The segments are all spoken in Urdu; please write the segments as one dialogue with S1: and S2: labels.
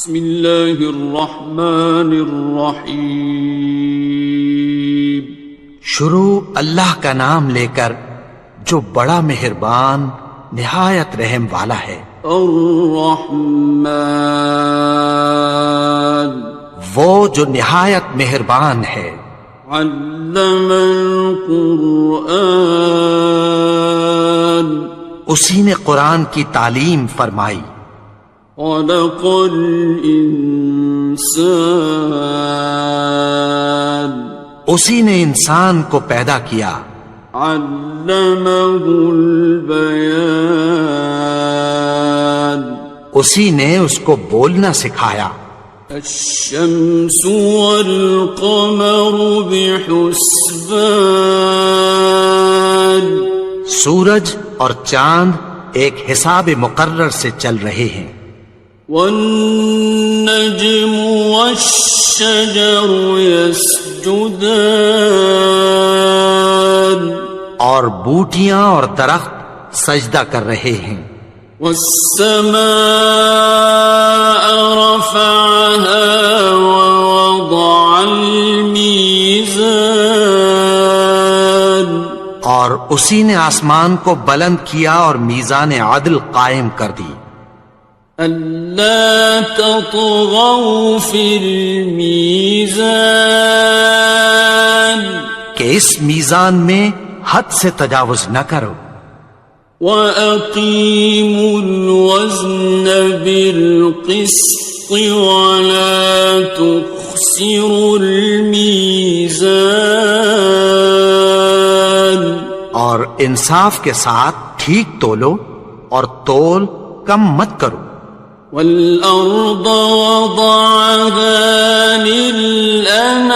S1: بسم اللہ الرحمن الرحیم.
S2: شروع اللہ کا نام لے کر جو بڑا مہربان نہایت رحم والا ہے.
S1: الرحمن
S2: وہ جو نہایت مہربان ہے.
S1: علم القرآن
S2: اسی نے قرآن کی تعلیم فرمائی.
S1: خلق الانسان
S2: اسی نے انسان کو پیدا کیا.
S1: علمہ البیان
S2: اسی نے اس کو بولنا سکھایا.
S1: الشمس والقمر بحسبان
S2: سورج اور چاند ایک حساب مقرر سے چل رہے ہیں.
S1: والنجم والشجر يسجدان
S2: اور بوٹیاں اور درخت سجدہ کر رہے ہیں.
S1: والسماء رفعها ووضع الميزان
S2: اور اسی نے آسمان کو بلند کیا اور میزان عدل قائم کر دی.
S1: ألا تطغوا في الميزان
S2: کہ اس میزان میں حد سے تجاوز نہ کرو.
S1: وَأَقِيمُوا الْوَزْنَ بِالْقِسْطِ وَلَا تُخْسِرُوا الْمِيزَانَ
S2: اور انصاف کے ساتھ ٹھیک تولو اور تول کم مت کرو.
S1: وَالْأَرْضَ وَضَعَهَا لِلْأَنَامِ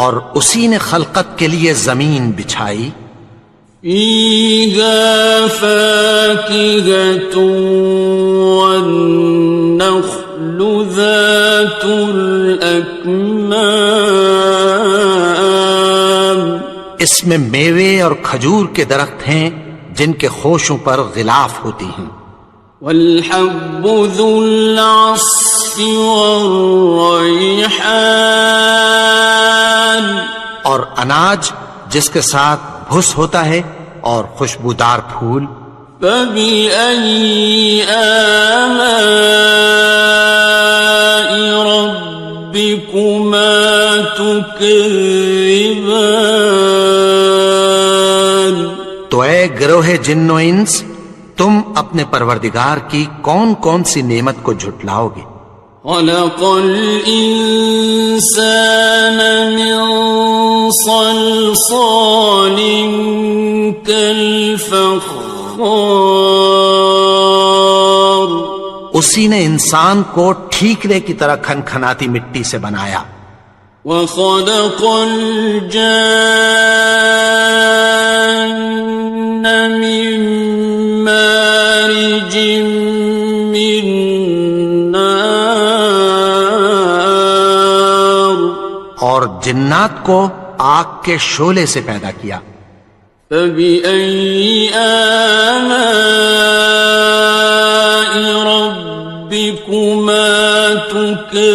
S2: اور اسی نے خلقت کے لیے زمین بچھائی.
S1: فِيهَا فَاكِهَةٌ وَالنَّخْلُ ذَاتُ الْأَكْمَامِ
S2: اس میں میوے اور کھجور کے درخت ہیں جن کے خوشوں پر غلاف ہوتی ہیں.
S1: وَالْحَبُّ ذُو الْعَصْفِ وَالرَّيْحَانِ
S2: اور اناج جس کے ساتھ بھس ہوتا ہے اور خوشبودار پھول.
S1: فَبِأَيِّ آلَاءِ رَبِّكُمَا تُكَذِّبَانِ
S2: تو اے گروہ جن و انس تم اپنے پروردگار کی کون کون سی نعمت کو جھٹلاؤ گے.
S1: خَلَقَ الْإِنسَانَ مِنْ صَلْصَالٍ كَالْفَخَّارِ
S2: اسی نے انسان کو ٹھیکرے کی طرح کھنکھناتی مٹی سے بنایا.
S1: وَخَلَقَ الْجَانَّ مِن مَّارِجٍ مِّن نَّارٍ
S2: اور جنات کو آگ کے شعلے سے پیدا کیا.
S1: فَبِأَيِّ آلَاءِ رَبِّكُمَا تُكَذِّبَانِ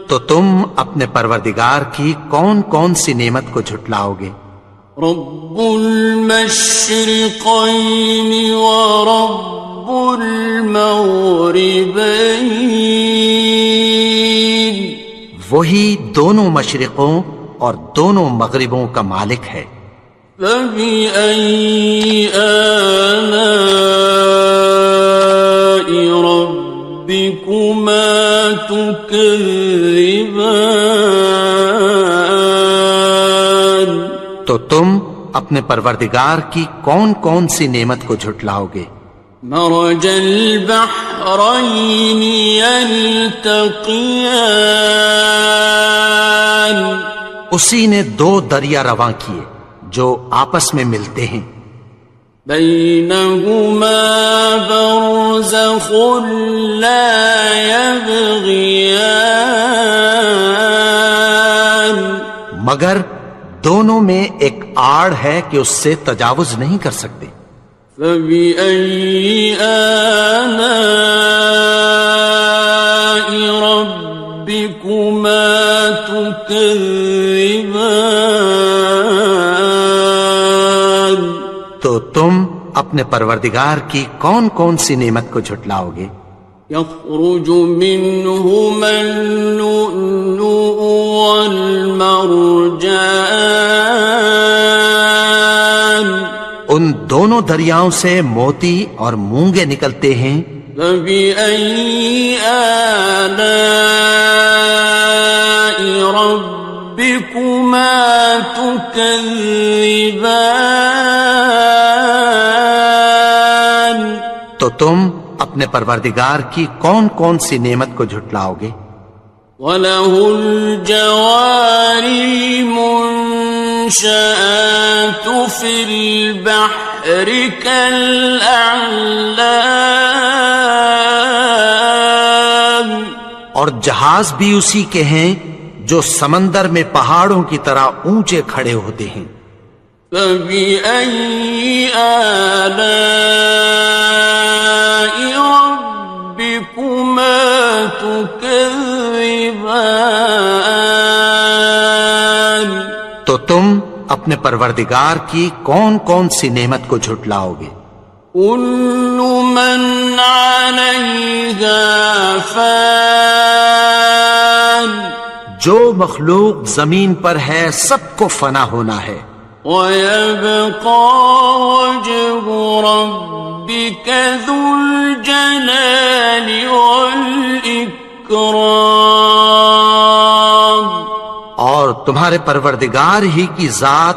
S2: تو تم اپنے پروردگار کی کون کون سی نعمت کو جھٹلاؤ گے.
S1: رب المشرقین ورب المغربین
S2: وہی دونوں مشرقوں اور دونوں مغربوں کا مالک ہے.
S1: فَبِأَيِّ آلَاءِ رَبِّكُمَا تُكَذِّبَانِ
S2: تو تم اپنے پروردگار کی کون کون سی نعمت کو جھٹلاؤ گے.
S1: مرج البحرین یلتقیان
S2: اسی نے دو دریا رواں کیے جو آپس میں ملتے ہیں.
S1: بینہما برزخ لا یبغیان
S2: مگر دونوں میں ایک آڑ ہے کہ اس سے تجاوز نہیں کر سکتے۔
S1: فبأي آلاء ربكما تكذبان؟
S2: تو تم اپنے پروردگار کی کون کون سی نعمت کو جھٹلاؤ گے؟
S1: يخرج منهما اللؤلؤ والمرجان،
S2: ان دونوں دریاؤں سے موتی اور مونگے نکلتے ہیں۔
S1: فبأي آلاء ربكما تكذبان؟
S2: تو تم اپنے پروردگار کی کون کون سی نعمت کو جھٹلاؤ گے؟
S1: وَلَهُ الْجَوَارِ الْمُنشَآتُ فِي الْبَحْرِ كَالْأَعْلَامِ،
S2: اور جہاز بھی اسی کے ہیں جو سمندر میں پہاڑوں کی طرح اونچے کھڑے ہوتے ہیں۔
S1: فَبِأَيِّ آلَاءِ رَبِّكُمَا تُكَذِّبَانِ؟
S2: تو تم اپنے پروردگار کی کون کون سی نعمت کو جھٹلاؤ گے؟
S1: كُلُّ مَنْ عَلَيْهَا فَانٍ،
S2: جو مخلوق زمین پر ہے سب کو فنا ہونا ہے۔
S1: وَيَبْقَى وَجْهُ رَبِّكَ ذُو الْجَلَالِ وَالْإِكْرَامِ،
S2: اور تمہارے پروردگار ہی کی ذات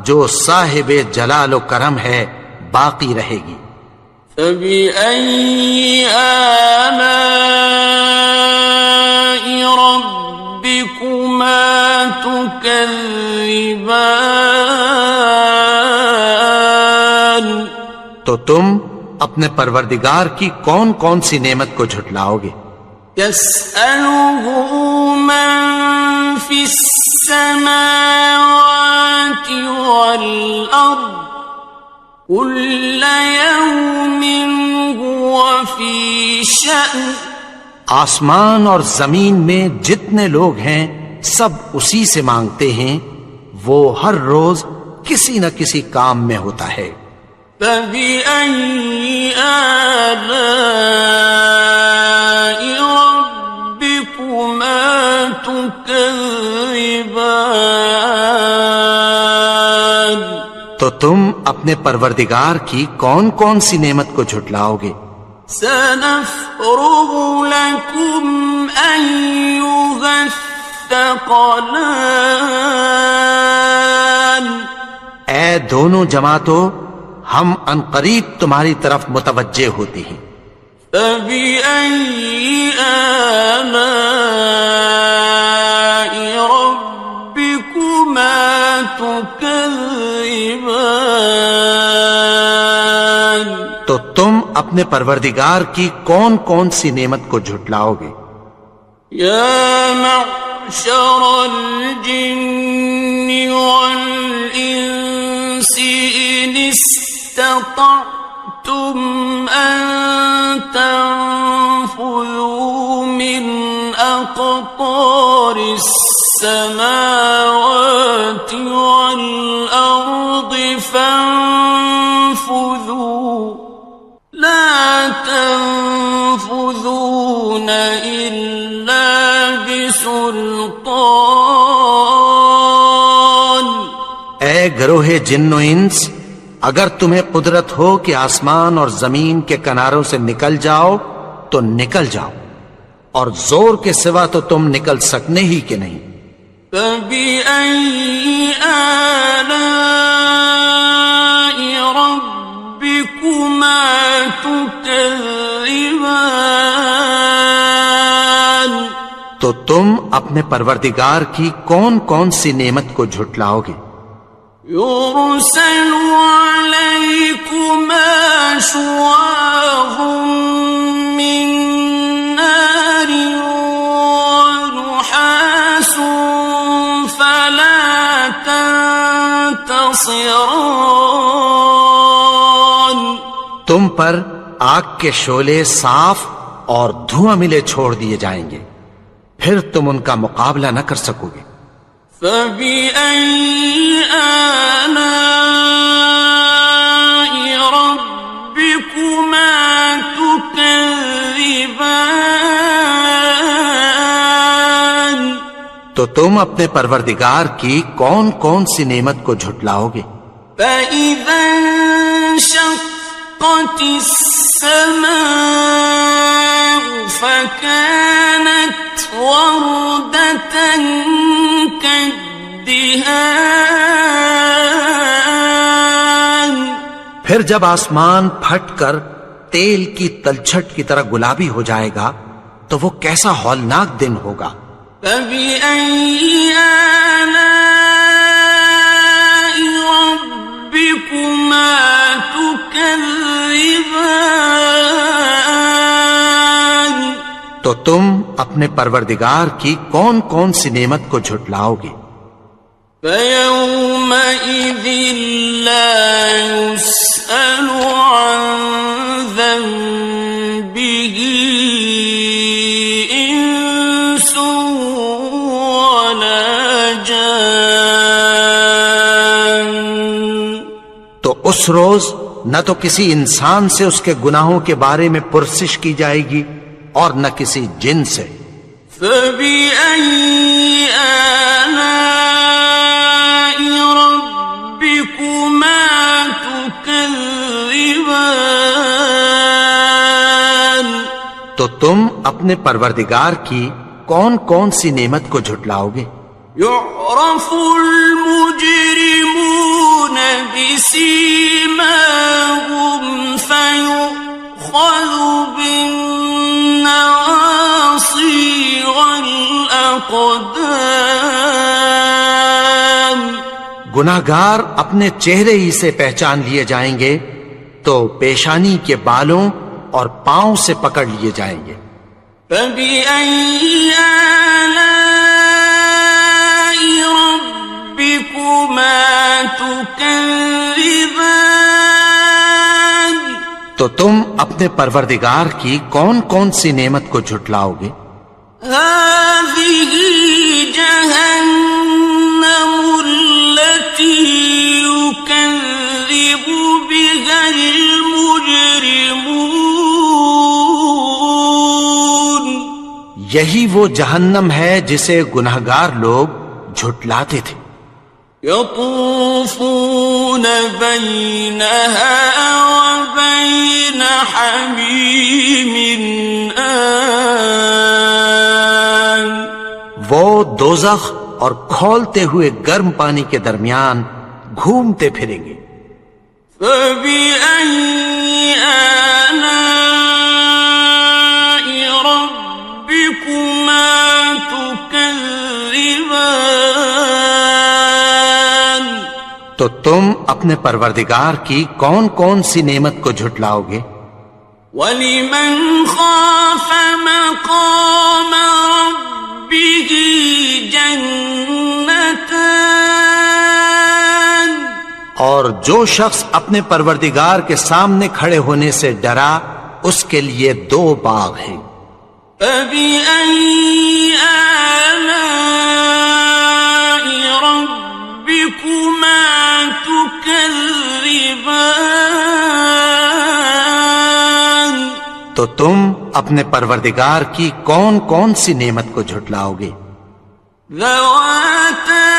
S2: جو صاحب جلال و کرم ہے باقی رہے گی۔
S1: فَبِأَيِّ آلَاءِ رَبِّكُمَا تُكَذِّبَانِ؟
S2: تو تم اپنے پروردگار کی کون کون سی نعمت کو جھٹلاؤ گے؟
S1: يَسْأَلُهُ مَن فِي السَّمَاوَاتِ وَالْأَرْضِ كُلَّ يَوْمٍ هُوَ فِي شَأْنٍ،
S2: آسمان اور زمین میں جتنے لوگ ہیں سب اسی سے مانگتے ہیں، وہ ہر روز کسی نہ کسی کام میں ہوتا ہے۔
S1: فَبِأَيِّ آلَاءِ رَبِّكُمَا تُكَذِّبَانِ؟
S2: تو تم اپنے پروردگار کی کون کون سی نعمت کو جھٹلاؤ گے؟
S1: سَنَفْرُغُ لَكُمْ أَيُّهَ الثَّقَلَانِ،
S2: اے دونوں جماعتوں، ہم عنقریب تمہاری طرف متوجہ ہوتے ہیں۔
S1: فَبِأَيِّ آلَاءِ رَبِّكُمَا تُكَذِّبَانِ؟
S2: تو تم اپنے پروردگار کی کون کون سی نعمت کو جھٹلاؤ گے؟
S1: يَا مَعْشَرَ الْجِنِّ وَالْإِنسِ إِنِ اسْتَطَعْتُمْ أَن تَنفُذُوا مِنْ أَقْطَارِ السَّمَاوَاتِ وَالْأَرْضِ فَانفُذُوا لَا تَنفُذُونَ إِلَّا بِسُلْطَانٍ۔
S2: اے گروہ جن و انس، اگر تمہیں قدرت ہو کہ آسمان اور زمین کے کناروں سے نکل جاؤ تو نکل جاؤ، اور زور کے سوا تو تم نکل سکنے ہی کہ نہیں۔
S1: فَبِأَيِّ آلَاءِ رَبِّكُمَا تُكَذِّبَانِ؟
S2: تو تم اپنے پروردگار کی کون کون سی نعمت کو جھٹلاؤ گے؟
S1: يُرْسَلُ عَلَيْكُمَا شُوَاظٌ مِّن نَّارٍ وَنُحَاسٌ فَلَا تَنتَصِرَانِ؟ ناصران.
S2: تم پر آگ کے شعلے صاف اور دھواں ملے چھوڑ دیے جائیں گے، پھر تم ان کا مقابلہ نہ کر سکو گے۔
S1: فَبِأَيِّ آلَاءِ رَبِّكُمَا تُكَذِّبَانِ.
S2: تو تم اپنے پروردگار کی کون کون سی نعمت کو جھٹلاؤ گے؟
S1: فَإِذَا انشَقَّتِ السَّمَاءُ فَكَانَتْ وَرْدَةً كَالدِّهَانِ.
S2: پھر جب آسمان پھٹ کر تیل کی تلچھٹ کی طرح گلابی ہو جائے گا تو وہ کیسا ہولناک دن ہوگا۔
S1: فَبِأَيِّ آلَاءِ رَبِّكُمَا تُكَذِّبَانِ.
S2: تو تم اپنے پروردگار کی کون کون سی نعمت کو جھٹلاؤ گے؟
S1: فَيَوْمَئِذٍ لَا يُسْأَلُ عَنْ ذَنبِهِ إِنسٌ وَلَا جَانٌ.
S2: تو اس روز نہ تو کسی انسان سے اس کے گناہوں کے بارے میں پرسش کی جائے گی اور نہ کسی جن سے۔
S1: فَبِأَيِّ آلَاءِ رَبِّكُمَا تُكَذِّبَانِ.
S2: تو تم اپنے پروردگار کی کون کون سی نعمت کو جھٹلاؤ گے؟
S1: يُعْرَفُ الْمُجْرِمُونَ بِسِيمَاهُمْ فَيُؤْخَذُ بِالنَّوَاصِي وَالْأَقْدَامِ.
S2: گناہگار اپنے چہرے ہی سے پہچان لیے جائیں گے تو پیشانی کے بالوں اور پاؤں سے پکڑ لیے جائیں گے۔
S1: فَبِأَيِّ آلَاءِ رَبِّكُمَا تُكَذِّبَانِ.
S2: تو تم اپنے پروردگار کی کون کون سی نعمت کو جھٹلاؤ گے؟
S1: هَذِهِ جَهَنَّمُ الَّتِي يُكَذِّبُ بِهَا الْمُجْرِمُونَ.
S2: یہی وہ جہنم ہے جسے گناہگار لوگ جھٹلاتے تھے۔
S1: يَطُوفُونَ بَيْنَهَا وَبَيْنَ حَمِيمٍ آنٍ.
S2: وہ دوزخ اور کھولتے ہوئے گرم پانی کے درمیان گھومتے پھریں گے۔
S1: فَبِأَيِّ آلَاءِ رَبِّكُمَا تُكَذِّبَانِ.
S2: تو تم اپنے پروردگار کی کون کون سی نعمت کو جھٹلاؤ گے؟
S1: وَلِمَنْ خَافَ مَقَامَ رَبِّهِ جَنَّتَانِ.
S2: اور جو شخص اپنے پروردگار کے سامنے کھڑے ہونے سے ڈرا اس کے لیے 2 باغ ہیں۔
S1: فَبِأَيِّ آلَاءِ رَبِّكُمَا تُكَذِّبَانِ.
S2: تو تم اپنے پروردگار کی کون کون سی نعمت کو جھٹلاؤ گے؟
S1: ذَوَاتَا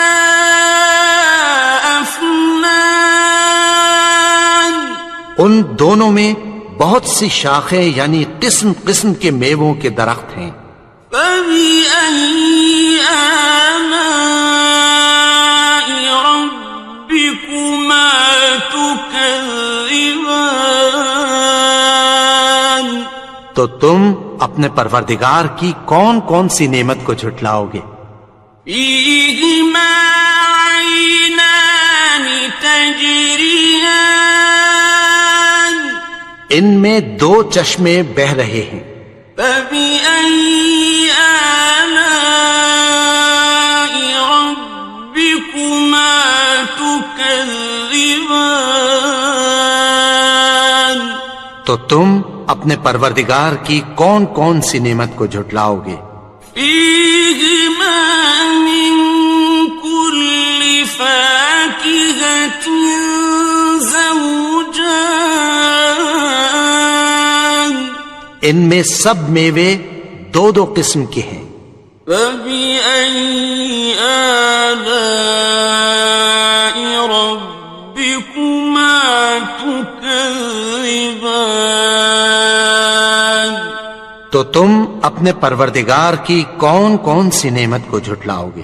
S1: أَفْنَانٍ.
S2: ان دونوں میں بہت سی شاخیں یعنی قسم قسم کے میووں کے درخت ہیں۔
S1: فَبِأَيِّ آلَاءِ رَبِّكُمَا تُكَذِّبَانِ.
S2: تو تم اپنے پروردگار کی کون کون سی نعمت کو جھٹلاؤ گے؟
S1: فِيهِمَا عَيْنَانِ تَجْرِيَانِ.
S2: ان میں 2 چشمے بہ رہے ہیں۔
S1: فَبِأَيِّ آلَاءِ رَبِّكُمَا تُكَذِّبَانِ.
S2: تو تم اپنے پروردگار کی کون کون سی نعمت کو جھٹلاؤ گے؟
S1: فیہما من کل فاکہۃ زوجان،
S2: ان میں سب میوے دو دو قسم کے ہیں۔
S1: فبأي آلاء ربكما تكذبان،
S2: تو تم اپنے پروردگار کی کون کون سی نعمت کو جھٹلاؤ گے؟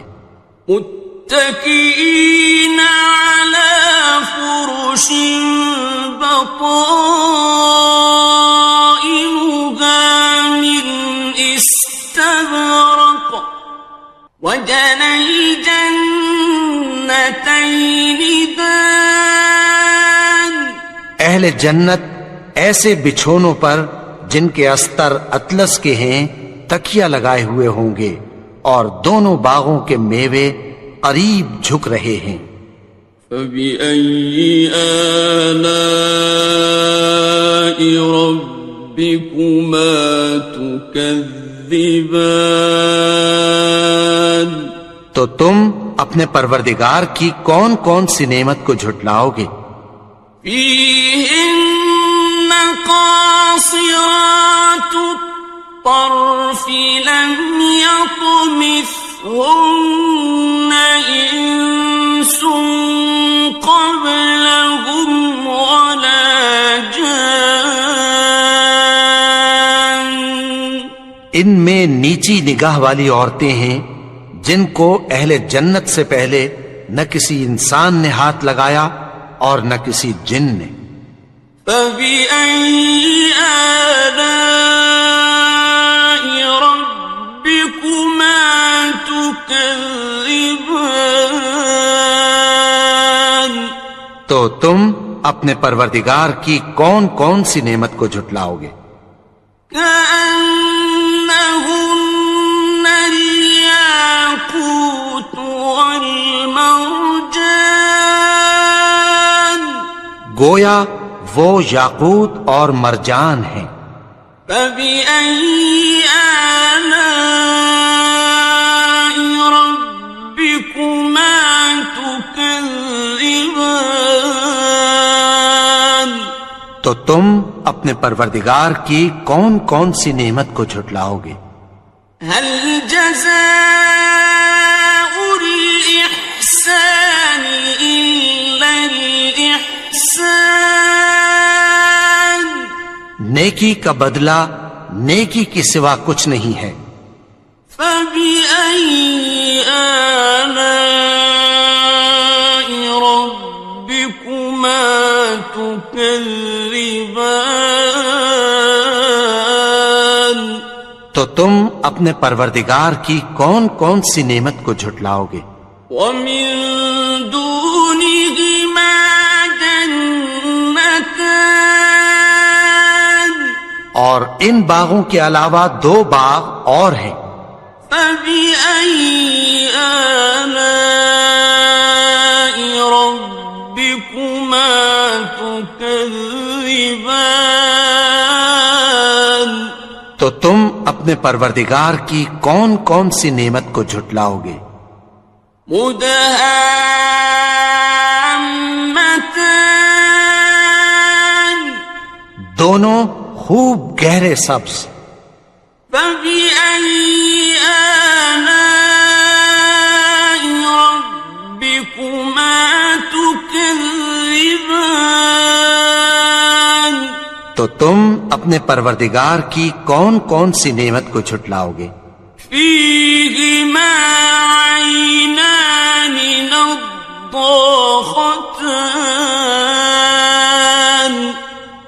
S1: متكئين على فرش بطائنها من استبرق، وجنى الجنتين دان،
S2: اہل جنت ایسے بچھونوں پر جن کے استر اطلس کے ہیں تکیہ لگائے ہوئے ہوں گے، اور دونوں باغوں کے میوے قریب جھک رہے ہیں۔
S1: فبأي آلاء ربكما تكذبان،
S2: تو تم اپنے پروردگار کی کون کون سی نعمت کو جھٹلاؤ گے؟
S1: فيهن قاصرات الطرف لم يطمثهن إنس قبلهم ولا جان،
S2: ان میں نیچی نگاہ والی عورتیں ہیں جن کو اہل جنت سے پہلے نہ کسی انسان نے ہاتھ لگایا اور نہ کسی جن نے۔
S1: فبأي آلاء ربكما تكذبان،
S2: تو تم اپنے پروردگار کی کون کون سی نعمت کو جھٹلاؤ گے؟
S1: كأنهن الياقوت والمرجان،
S2: گویا وہ یاقوت اور مرجان ہیں۔
S1: فبأي آلاء ربكما تكذبان،
S2: تو تم اپنے پروردگار کی کون کون سی نعمت کو جھٹلاؤ گے؟
S1: هل جزاء الإحسان إلا الإحسان،
S2: نیکی کا بدلہ نیکی کے سوا کچھ نہیں ہے۔
S1: فبأي آلاء ربكما تكذبان،
S2: تو تم اپنے پروردگار کی کون کون سی نعمت کو جھٹلاؤ گے؟
S1: ومن دونهما جنتان،
S2: اور ان باغوں کے علاوہ دو باغ اور ہیں۔
S1: فبأي آلاء ربكما تكذبان،
S2: تو تم اپنے پروردگار کی کون کون سی نعمت کو جھٹلاؤ گے؟
S1: مدهامتان،
S2: دونوں خوب گہرے سبز۔
S1: فبأي آلاء ربكما تكذبان،
S2: تو تم اپنے پروردگار کی کون کون سی نعمت کو جھٹلاؤ گے؟
S1: فيهما عينان نضاختان،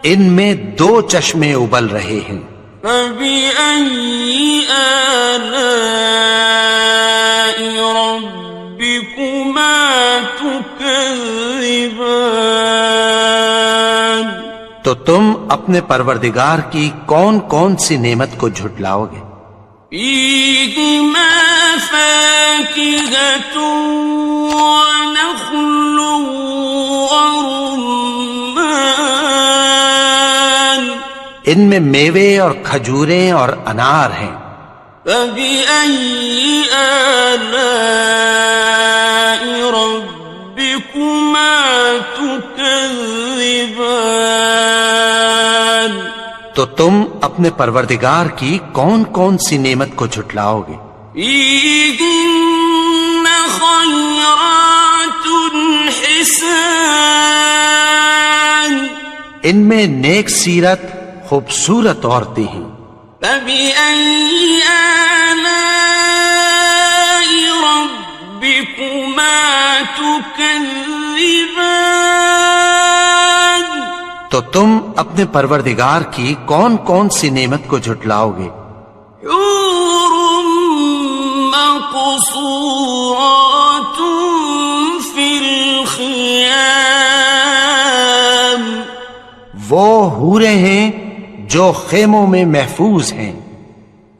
S2: ان میں دو چشمے ابل رہے ہیں۔
S1: فبأي آلاء ربكما تكذبان،
S2: تو تم اپنے پروردگار کی کون کون سی نعمت کو جھٹلاؤ گے؟
S1: فيهما فاكهة ونخل ورمان،
S2: ان میں میوے اور کھجوریں اور انار ہیں۔
S1: فبأي آلاء ربكما تكذبان؟
S2: تو تم اپنے پروردگار کی کون کون سی نعمت کو جھٹلاؤ گے؟
S1: فيهن خيرات حسان،
S2: ان میں نیک سیرت خوبصورت عورتیں ہیں۔
S1: فبأي آلاء ربكما تكذبان؟
S2: تو تم اپنے پروردگار کی کون کون سی نعمت کو جھٹلاؤ گے؟
S1: حور مقصورات في الخيام،
S2: وہ حوریں ہیں جو خیموں میں محفوظ ہیں۔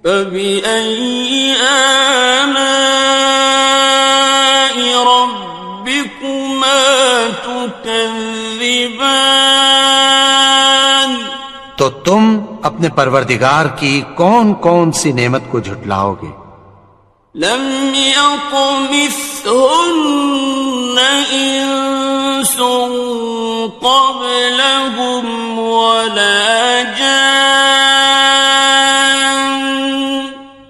S1: فبأي آلاء ربكما تكذبان؟
S2: تو تم اپنے پروردگار کی کون کون سی نعمت کو جھٹلاؤ گے؟
S1: لم يطمثهن إنس قبلهم ولا جان،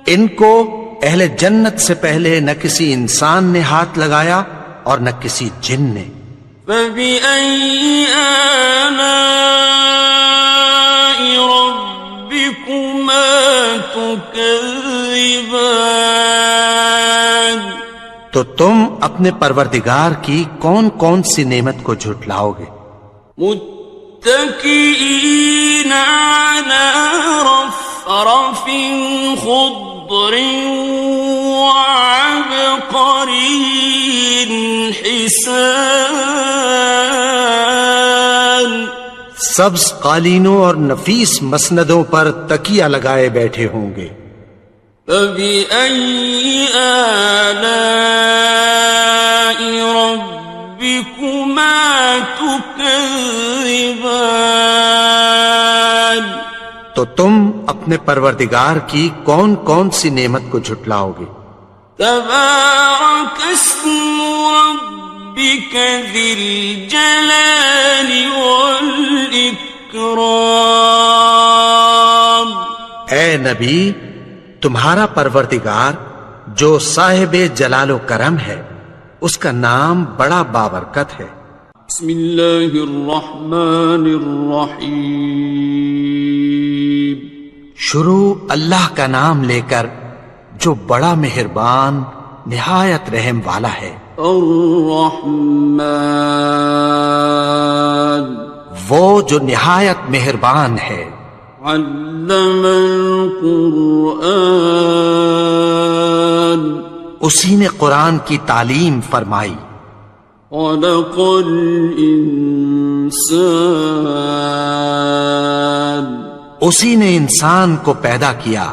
S2: ان کو اہل جنت سے پہلے نہ کسی انسان نے ہاتھ لگایا اور نہ کسی جن نے۔
S1: فبأي آلاء ربكما تكذبان؟
S2: تو تم اپنے پروردگار کی کون کون سی نعمت کو جھٹلاؤ گے؟
S1: متكئين على رفرف خضر وعبقري حسان،
S2: سبز قالینوں اور نفیس مسندوں پر تکیہ لگائے بیٹھے ہوں گے۔
S1: فبأي آلاء ربكما تكذبان؟
S2: تو تم اپنے پروردگار کی کون کون سی نعمت کو جھٹلاؤ گے؟
S1: تبارك اسم ربك ذي الجلال والإكرام۔
S2: اے نبی، تمہارا پروردگار جو صاحب جلال و کرم ہے، اس کا نام بڑا بابرکت ہے۔
S1: بسم اللہ الرحمن الرحیم،
S2: شروع اللہ کا نام لے کر جو بڑا مہربان نہایت رحم والا ہے۔
S1: الرحمن،
S2: وہ جو نہایت مہربان ہے۔
S1: علم القرآن،
S2: اسی نے قرآن کی تعلیم فرمائی۔
S1: خلق الانسان،
S2: اسی نے انسان کو پیدا کیا۔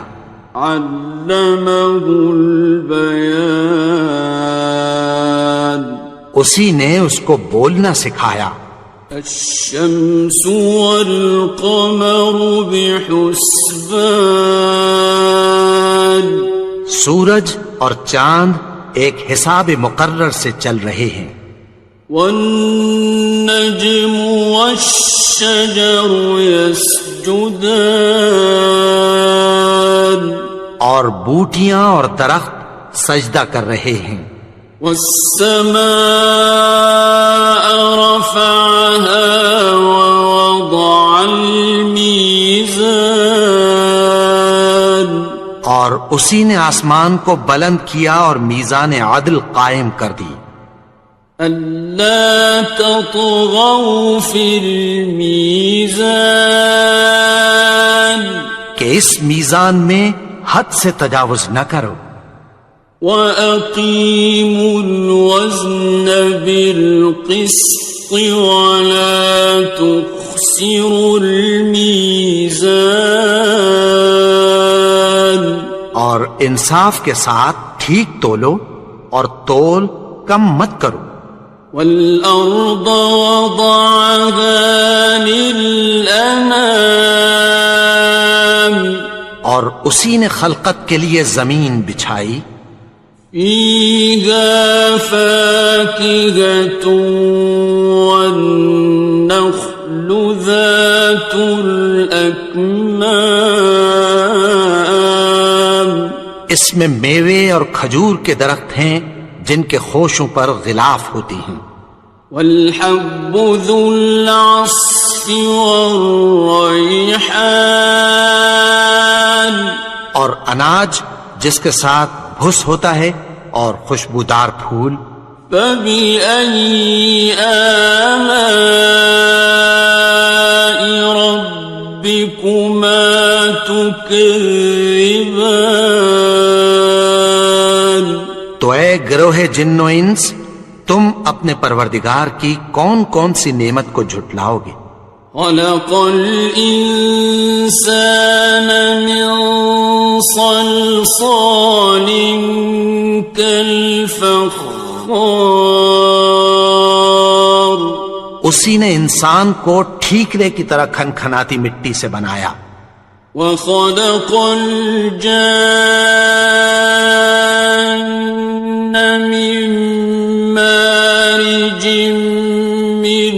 S1: علمہ البیان،
S2: اسی نے اس کو بولنا سکھایا۔
S1: الشمس والقمر بحسبان،
S2: سورج اور چاند ایک حساب مقرر سے چل رہے ہیں۔
S1: والنجم والشجر يسجدان،
S2: اور بوٹیاں اور درخت سجدہ کر رہے ہیں۔
S1: والسماء رفعها ووضع الميزان،
S2: اور اسی نے آسمان کو بلند کیا اور میزان عدل قائم کر دی۔
S1: ألا تطغوا في الميزان،
S2: کہ اس میزان میں حد سے تجاوز نہ کرو۔
S1: وَأَقِيمُوا الْوَزْنَ بِالْقِسْطِ وَلَا تُخْسِرُوا الْمِيزَانَ،
S2: اور انصاف کے ساتھ ٹھیک تولو اور تول کم مت کرو۔
S1: وَالْأَرْضَ وَضَعَهَا لِلْأَنَامِ،
S2: اور اسی نے خلقت کے لیے زمین بچھائی،
S1: فيها فاكهة والنخل ذات الأكمام،
S2: اس میں میوے اور کھجور کے درخت ہیں جن کے خوشوں پر غلاف ہوتی ہیں،
S1: والحب ذو العصف والریحان،
S2: اور اناج جس کے ساتھ بھس ہوتا ہے اور خوشبودار پھول،
S1: فبأي آلاء ربكما تكذبان۔
S2: تو اے گروہ جن و انس، تم اپنے پروردگار کی کون کون سی نعمت کو جھٹلاؤ گے؟
S1: خلق الإنسان من صلصال كالفخار،
S2: اسی نے انسان کو ٹھیکرے کی طرح کھنکھناتی مٹی سے بنایا،
S1: وخلق الجان من مارج من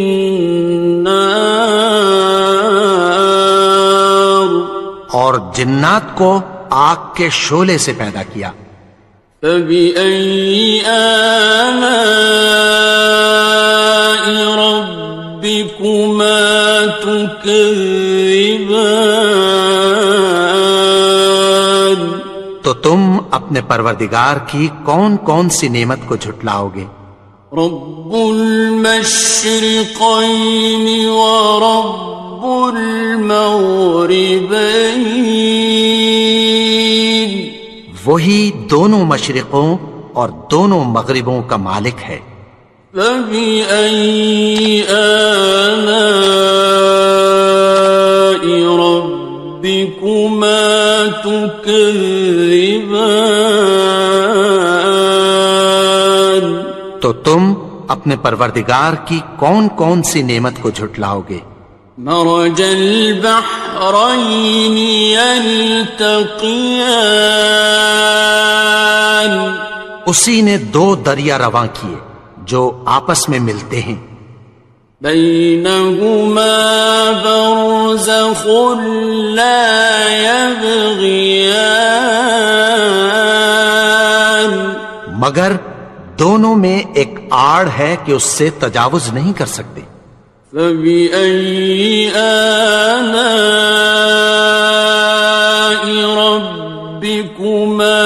S1: نار،
S2: اور جنات کو آگ کے شعلے سے پیدا کیا،
S1: فبأي آلاء ربكما تكذبان۔
S2: تو تم اپنے پروردگار کی کون کون سی نعمت کو جھٹلاؤ گے؟
S1: رب المشرقين ورب المغربين،
S2: وہی دونوں مشرقوں اور دونوں مغربوں کا مالک ہے،
S1: فبأي آلاء ربكما تكذبان۔
S2: تو تم اپنے پروردگار کی کون کون سی نعمت کو جھٹلاؤ گے؟
S1: مرج البحرين يلتقيان،
S2: اسی نے دو دریا رواں کیے جو آپس میں ملتے ہیں،
S1: بينهما برزخ لا يبغيان،
S2: مگر دونوں میں ایک آڑ ہے کہ اس سے تجاوز نہیں کر سکتے،
S1: فبأي آلاء ربكما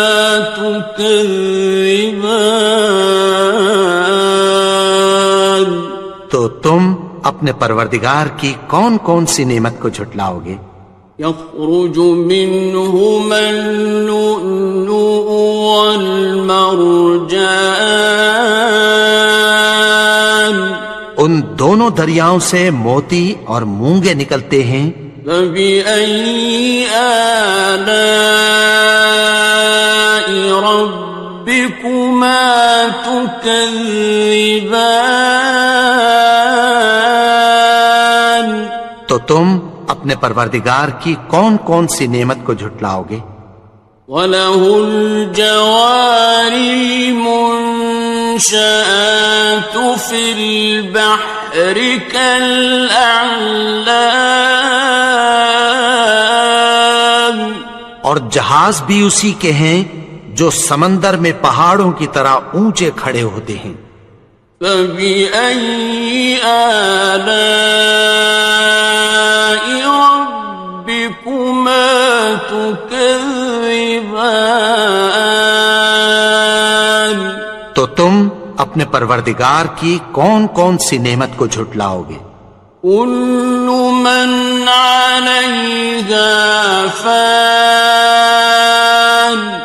S1: تكذبان۔
S2: تو تم اپنے پروردگار کی کون کون سی نعمت کو جھٹلاؤ گے؟
S1: يخرج منهما اللؤلؤ والمرجان،
S2: ان دونوں دریاؤں سے موتی اور مونگے نکلتے ہیں،
S1: فبأي آلاء ربكما تكذبان۔
S2: تو تم اپنے پروردگار کی کون کون سی نعمت کو جھٹلاؤ گے؟
S1: وَلَهُ الْجَوَارِ الْمُنشَآتُ فِي الْبَحْرِ كَالْأَعْلَامِ،
S2: اور جہاز بھی اسی کے ہیں جو سمندر میں پہاڑوں کی طرح اونچے کھڑے ہوتے ہیں،
S1: فَبِأَيِّ آلَاءِ رَبِّكُمَا تُكَذِّبَانِ۔
S2: تو تم اپنے پروردگار کی کون کون سی نعمت کو جھٹلاؤ گے؟
S1: كل من عليها فان،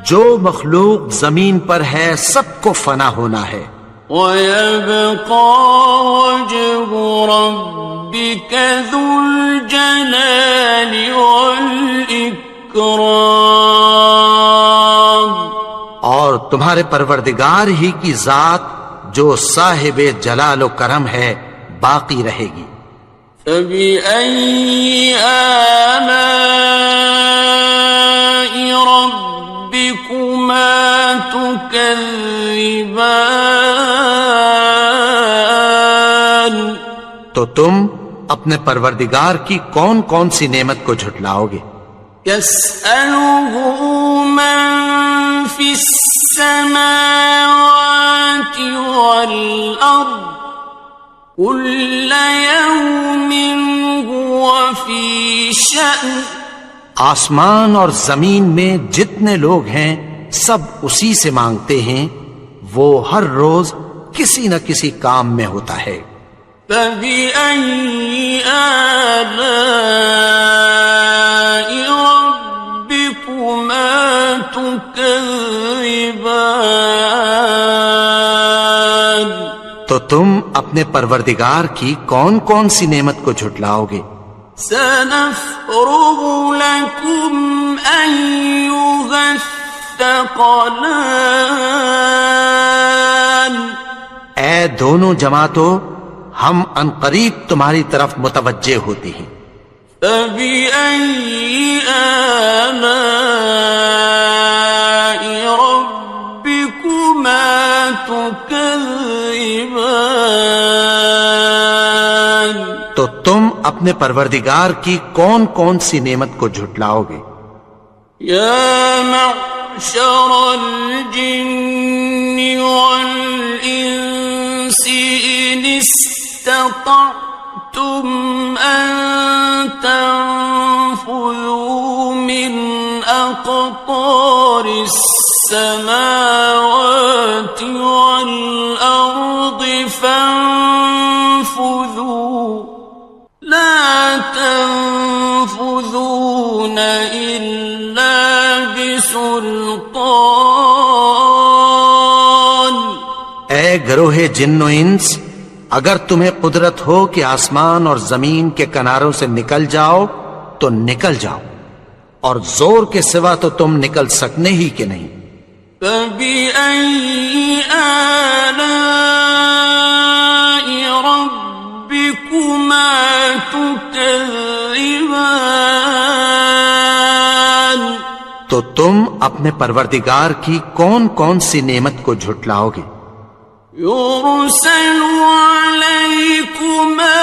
S2: جو مخلوق زمین پر ہے سب کو فنا ہونا ہے،
S1: ويبقى وجه ربك ذو الجلال والإكرام،
S2: اور تمہارے پروردگار ہی کی ذات جو صاحب جلال و کرم ہے باقی رہے گی۔
S1: فبأي آلاء تكذبان
S2: تو تم اپنے پروردگار کی کون کون سی نعمت کو جھٹلاؤ گے؟
S1: يسأله من في السماوات والأرض كل يوم هو في شأن
S2: آسمان اور زمین میں جتنے لوگ ہیں سب اسی سے مانگتے ہیں، وہ ہر روز کسی نہ کسی کام میں ہوتا ہے۔
S1: فبأي آلاء ربكما تكذبان
S2: تو تم اپنے پروردگار کی کون کون سی نعمت کو جھٹلاؤ گے؟
S1: سنفرغ لكم أيها الثقلان
S2: اے دونوں جماعتوں، ہم عنقریب تمہاری طرف متوجہ ہوتے ہیں۔
S1: فبأي آلاء ربكما تكذبان
S2: تو تم اپنے پروردگار کی کون کون سی نعمت کو جھٹلاؤ گے؟
S1: يا معشر الجن والإنس إن استطعتم أن تنفذوا من أقطار السماوات والأرض فانفذوا لا تنفذون إلا بسلطان
S2: اے گروہ جن و انس، اگر تمہیں قدرت ہو کہ آسمان اور زمین کے کناروں سے نکل جاؤ تو نکل جاؤ، اور زور کے سوا تو تم نکل سکنے ہی کہ نہیں۔
S1: فبأي آلاء ربكما تكذبان
S2: تو تم اپنے پروردگار کی کون کون سی نعمت کو جھٹلاؤ گے؟
S1: يرسل عليكما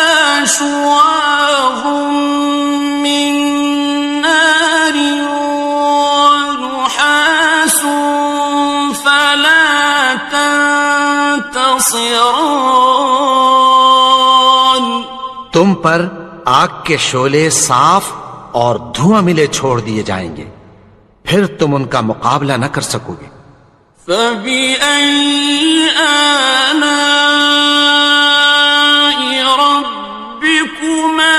S1: شواظ من نار ونحاس فلا تنتصران
S2: تم پر آگ کے شعلے صاف اور دھواں ملے چھوڑ دیے جائیں گے، پھر تم ان کا مقابلہ نہ کر سکو گے۔
S1: فبأي آلاء ربكما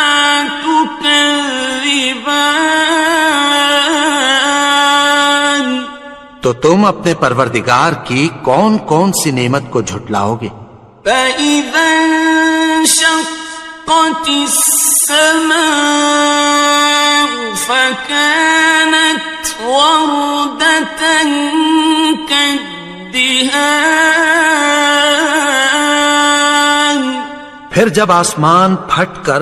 S1: تكذبان
S2: تو تم اپنے پروردگار کی کون کون سی نعمت کو جھٹلاؤ گے؟
S1: فإذا انشقت السماء فكانت وردة كالدهان
S2: پھر جب آسمان پھٹ کر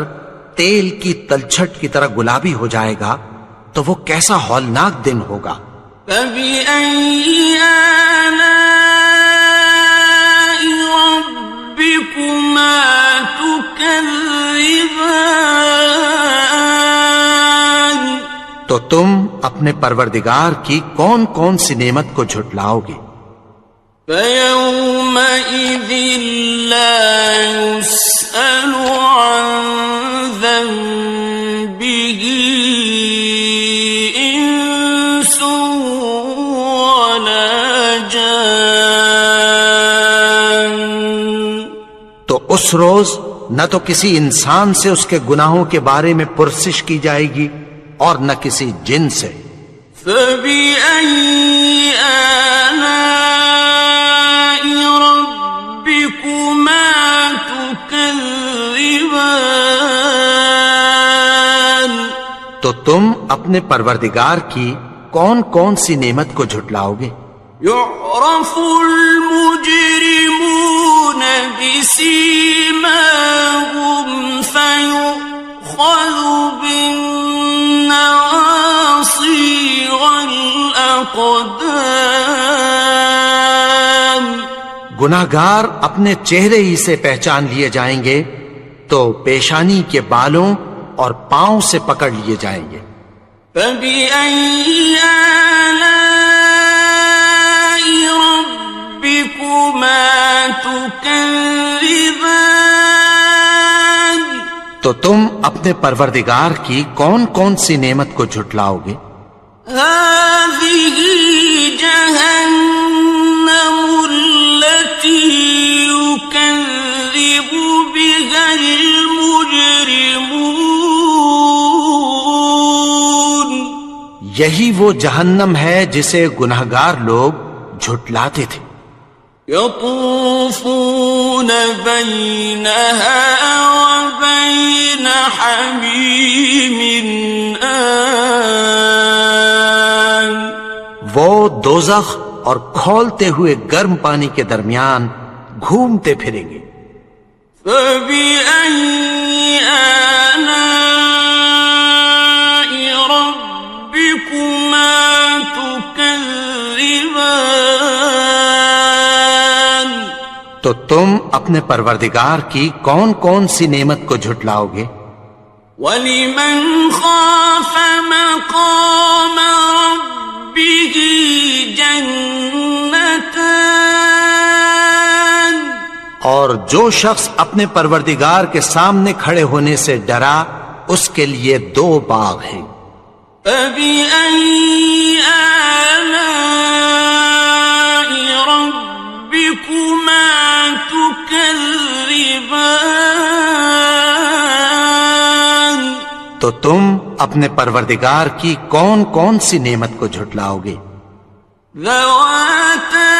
S2: تیل کی تلچھٹ کی طرح گلابی ہو جائے گا تو وہ کیسا ہولناک دن ہوگا۔
S1: فبأي آلاء ربكما تكذبان
S2: تو تم اپنے پروردگار کی کون کون سی نعمت کو جھٹلاؤ گے؟
S1: فيومئذ لا يسأل عن ذنبه إنس ولا جان
S2: تو اس روز نہ تو کسی انسان سے اس کے گناہوں کے بارے میں پرسش کی جائے گی اور نہ کسی جن سے۔
S1: فبأي آلاء ربكما تكذبان
S2: تو تم اپنے پروردگار کی کون کون سی نعمت کو جھٹلاؤ گے؟
S1: يعرف المجرمون بسيماهم فيؤخذ بالنواصي والأقدام
S2: گناہگار اپنے چہرے ہی سے پہچان لیے جائیں گے تو پیشانی کے بالوں اور پاؤں سے پکڑ لیے جائیں گے۔
S1: فَبِأَيِّ آلَاءِ رَبِّكُمَا تُكَذِّبَانِ؟
S2: تو تم اپنے پروردگار کی کون کون سی نعمت کو جھٹلاؤ گے؟
S1: هَٰذِهِ جَهَنَّمُ الَّتِي يُكَذِّبُ بِهَا الْمُجْرِمُونَ۔
S2: یہی وہ جہنم ہے جسے گناہگار لوگ جھٹلاتے تھے۔
S1: يطوفون بينها وبين حميم آن۔
S2: وہ دوزخ اور کھولتے ہوئے گرم پانی کے درمیان گھومتے پھریں گے۔
S1: فَبِأَيِّ آلَاءِ رَبِّكُمَا تُكَذِّبَانِ؟
S2: تو تم اپنے پروردگار کی کون کون سی نعمت کو جھٹلاؤ گے؟
S1: وَلِمَنْ خَافَ مَقَامَ رَبِّهِ جَنَّتَانِ؟
S2: اور جو شخص اپنے پروردگار کے سامنے کھڑے ہونے سے ڈرا اس کے لیے 2 باغ ہیں۔
S1: فَبِأَيِّ آلَاءِ رَبِّكُمَا تُكَذِّبَانِ؟
S2: تو تم اپنے پروردگار کی کون کون سی نعمت کو جھٹلاؤ گے؟
S1: ذَوَاتَا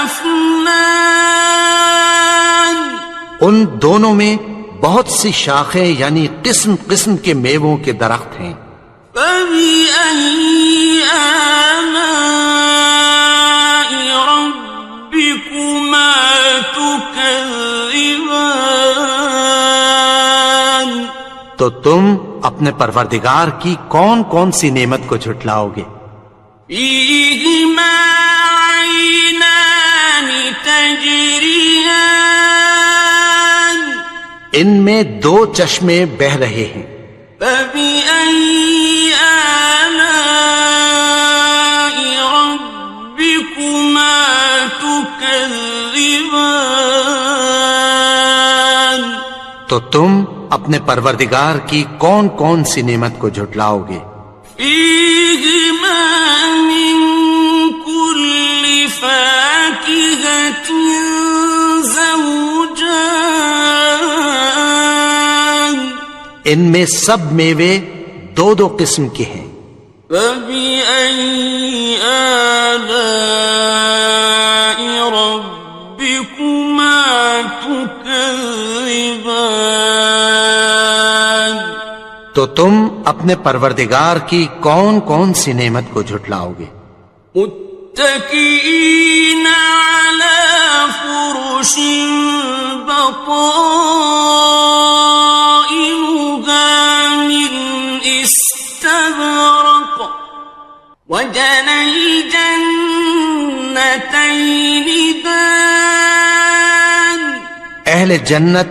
S1: أَفْنَانٍ؟
S2: ان دونوں میں بہت سی شاخیں یعنی قسم قسم کے میووں کے درخت ہیں۔
S1: فَبِأَيِّ آلَاءِ رَبِّكُمَا تُكَذِّبَانِ؟
S2: تو تم اپنے پروردگار کی کون کون سی نعمت کو جھٹلاؤ گے؟
S1: فِيهِمَا عَيْنَانِ تَجْرِيَانِ؟
S2: ان میں 2 چشمے بہ رہے ہیں۔
S1: فَبِأَيِّ آلَاءِ رَبِّكُمَا تُكَذِّبَانِ؟
S2: تو تم اپنے پروردگار کی کون کون سی نعمت کو جھٹلاؤ گے؟
S1: فِيهِمَا مِن كُلِّ فَاكِهَةٍ زَوْجَانِ؟
S2: ان میں سب میوے 2 قسم کے ہیں۔
S1: فَبِأَيِّ آلَاءِ رَبِّكُمَا تُكَذِّبَانِ؟
S2: تو تم اپنے پروردگار کی کون کون سی نعمت کو جھٹلاؤ گے؟
S1: متكئين على فرش بطائنها من استبرق وجنى الجنتين دان۔
S2: اہل جنت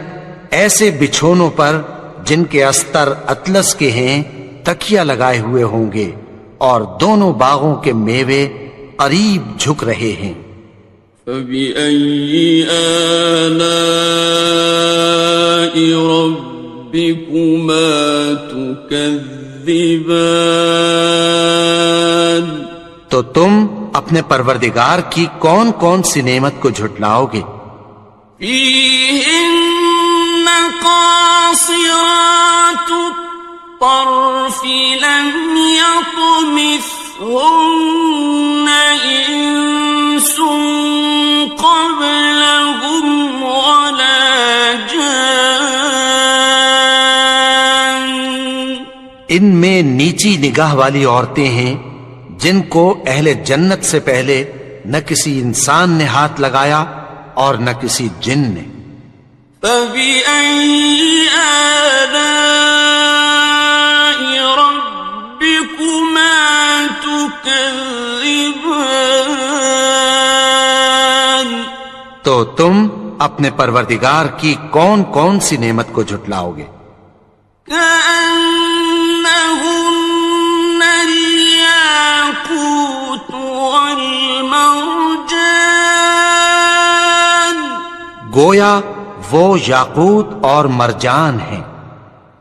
S2: ایسے بچھونوں پر جن کے استر اطلس کے ہیں تکیہ لگائے ہوئے ہوں گے اور دونوں باغوں کے میوے قریب جھک رہے ہیں۔
S1: فَبِأَيِّ آلَاءِ رَبِّكُمَا تُكَذِّبَانِ؟
S2: تو تم اپنے پروردگار کی کون کون سی نعمت کو جھٹلاؤ گے؟
S1: فِيهِنَّ قَاصِرَاتُ الطَّرْفِ لَمْ يَطْمِثْهُنَّ إِنسٌ قَبْلَهُمْ وَلَا جَانٌّ۔
S2: ان میں نیچی نگاہ والی عورتیں ہیں جن کو اہل جنت سے پہلے نہ کسی انسان نے ہاتھ لگایا اور نہ کسی جن نے۔
S1: فَبِأَيِّ آلَاءِ رَبِّكُمَا تُكَذِّبَانِ؟
S2: تو تم اپنے پروردگار کی کون کون سی نعمت کو جھٹلاؤ گے؟
S1: كأنهن الياقوت والمرجان
S2: گویا وہ یاقوت اور مرجان ہیں۔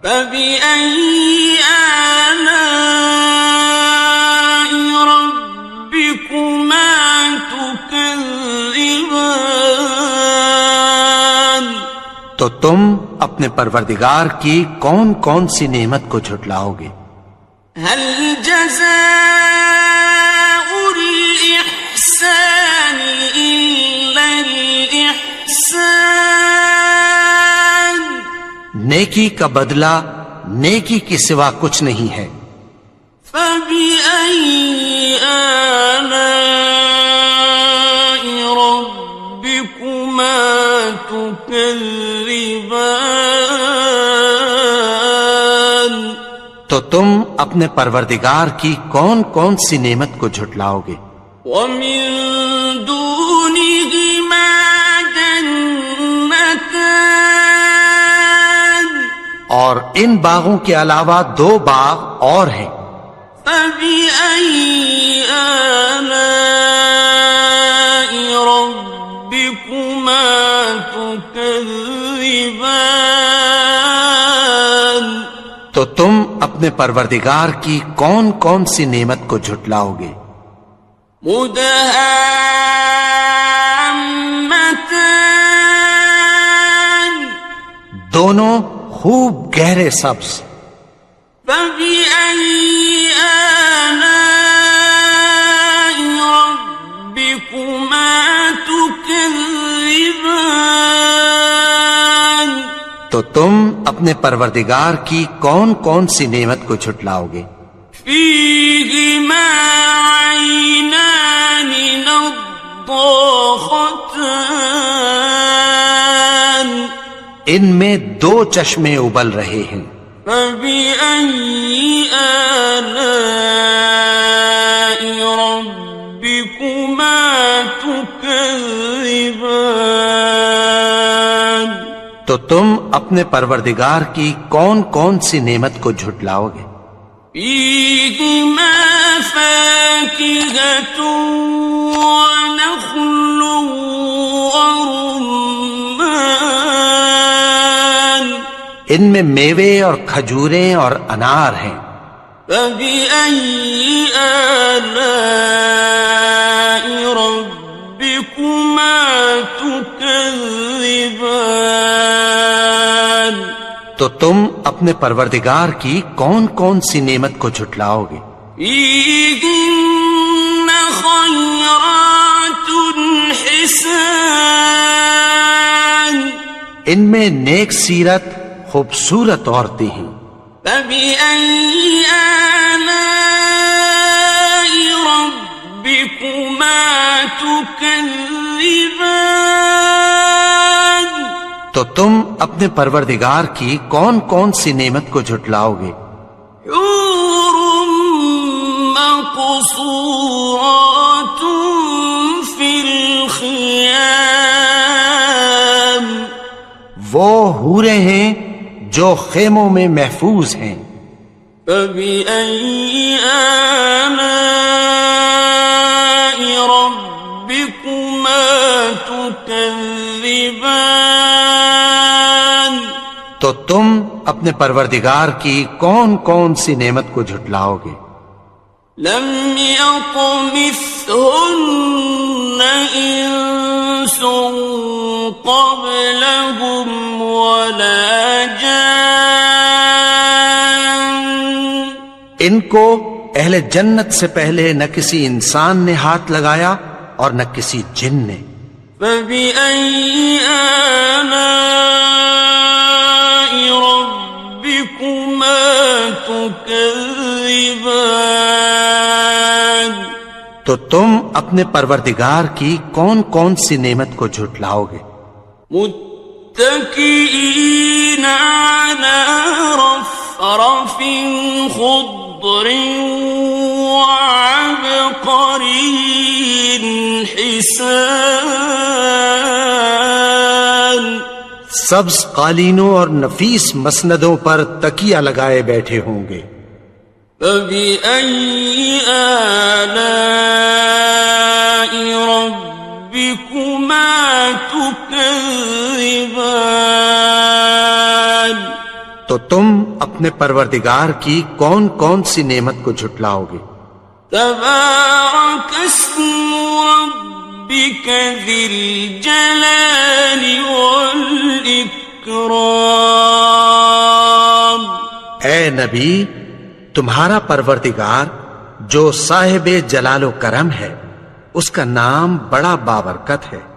S1: فبأي آلاء ربكما تكذبان
S2: تو تم اپنے پروردگار کی کون کون سی نعمت کو جھٹلاؤ گے؟
S1: هل جزاء الإحسان إلا الإحسان
S2: نیکی کا بدلہ نیکی کے سوا کچھ نہیں ہے۔
S1: فبأي آلاء ربكما تكذبان
S2: تو تم اپنے پروردگار کی کون کون سی نعمت کو جھٹلاؤ گے؟
S1: ومن دونهما جنتان
S2: اور ان باغوں کے علاوہ دو باغ اور ہیں۔
S1: فبأي آلاء ربكما تكذبان
S2: تو تم اپنے پروردگار کی کون کون سی نعمت کو جھٹلاؤ گے؟
S1: مدهامتان
S2: دونوں خوب گہرے سبز۔
S1: فبأي آلاء ربكما تكذبان
S2: تو تم اپنے پروردگار کی کون کون سی نعمت کو جھٹلاؤ گے؟
S1: فيهما عينان نضاختان
S2: ان میں دو چشمے ابل رہے ہیں۔
S1: فبأي آلاء ربكما تكذبان
S2: تو تم اپنے پروردگار کی کون کون سی نعمت کو جھٹلاؤ گے؟
S1: فيهما فاكهة ونخل ورمان
S2: ان میں میوے اور کھجوریں اور انار ہیں۔
S1: فبأي آلاء ربكما تكذبان
S2: تو تم اپنے پروردگار کی کون کون سی نعمت کو جھٹلاؤ گے؟
S1: فيهن خيرات حسان
S2: ان میں نیک سیرت خوبصورت عورتیں ہیں۔
S1: فبأي آلاء ربكما تكذبان
S2: تو تم اپنے پروردگار کی کون کون سی نعمت کو جھٹلاؤ گے؟
S1: حور مقصورات في الخيام
S2: وہ حوریں ہیں جو خیموں میں محفوظ ہیں۔
S1: فبأي آلاء ربكما تكذبان
S2: تو تم اپنے پروردگار کی کون کون سی نعمت کو جھٹلاؤ گے؟
S1: لم يطمثهن إنس قبلهم ولا جان
S2: ان کو اہل جنت سے پہلے نہ کسی انسان نے ہاتھ لگایا اور نہ کسی جن نے۔
S1: فبأي آلاء ربكما تكذبان
S2: تو تم اپنے پروردگار کی کون کون سی نعمت کو جھٹلاؤ گے؟
S1: متكئين على رفرف خضر وعبقري حسان
S2: سبز قالینوں اور نفیس مسندوں پر تکیہ لگائے بیٹھے ہوں گے.
S1: فَبِأَيِّ آلَاءِ رَبِّكُمَا تُكَذِّبَانِ
S2: تو تم اپنے پروردگار کی کون کون سی نعمت کو جھٹلاؤ گے؟
S1: تبارک اسم ربک ذی الجلال والاکرام.
S2: اے نبی، تمہارا پروردگار جو صاحب جلال و کرم ہے، اس کا نام بڑا بابرکت ہے.